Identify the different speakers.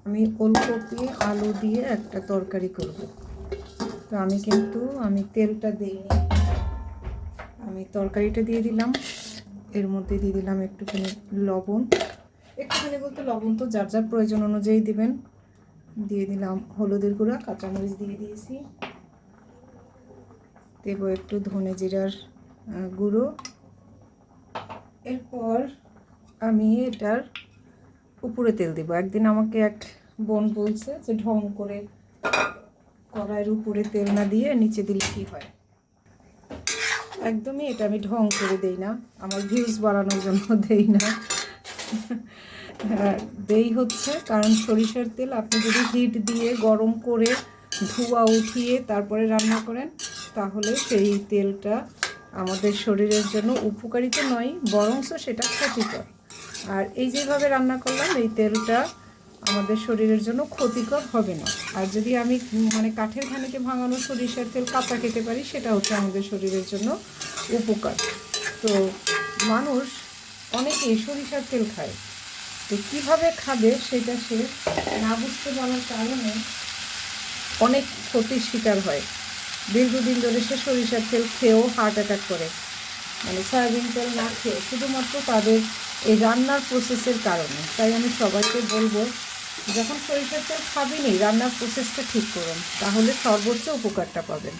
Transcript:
Speaker 1: আমি ওলকপি আলু দিয়ে একটা তরকারি করব। তো আমি তেলটা দিইনি, আমি তরকারিটা দিয়ে দিলাম। এর মধ্যে দিয়ে দিলাম একটুখানি লবণ, একটুখানি বলতে লবণ তো যার যার প্রয়োজন অনুযায়ী দিবেন। দিয়ে দিলাম হলুদের গুঁড়া, কাঁচামরিচ দিয়ে দিয়েছি, দেবো একটু ধনে জিরার গুঁড়ো। এরপর আমি এটার উপরে তেল দিব। একদিন আমাকে এক বোন বলছে যে ঢং করে কড়াইয়ের উপরে তেল না দিয়ে নিচে দিলে কী হয়। একদমই এটা আমি ঢং করে দেই না, আমার ভিউজ বাড়ানোর জন্য দেই না। দেই হচ্ছে কারণ সরিষার তেল আপনি যদি হিট দিয়ে গরম করে ধোঁয়া উঠিয়ে তারপরে রান্না করেন, তাহলে সেই তেলটা আমাদের শরীরের জন্য উপকারী তো নয়, বরঞ্চ সেটা ক্ষতিকর। আর এই যেভাবে রান্না করলাম, এই তেলটা আমাদের শরীরের জন্য ক্ষতিকর হবে না। আর যদি আমি কাঠের ঘানিতে ভাঙানো সরিষার তেল কাঁচা খেতে পারি, সেটা হচ্ছে আমাদের শরীরের জন্য উপকার। তো মানুষ অনেকেই সরিষার তেল খায়, তো কীভাবে খাবে সেটা সে না বুঝতে পারার কারণে অনেক ক্ষতির শিকার হয়। দীর্ঘদিন ধরে সে সরিষার তেল খেয়েও হার্ট অ্যাটাক করে, সয়াবিন তেল না খেয়ে, শুধুমাত্র তাদের এই রান্নার প্রসেসের কারণে। তাই আমি সবাইকে বলবো, যখন সরিষার তেল খাবেনই রান্নার প্রসেসটা ঠিক করুন, তাহলে সর্বোচ্চ উপকারটা পাবেন।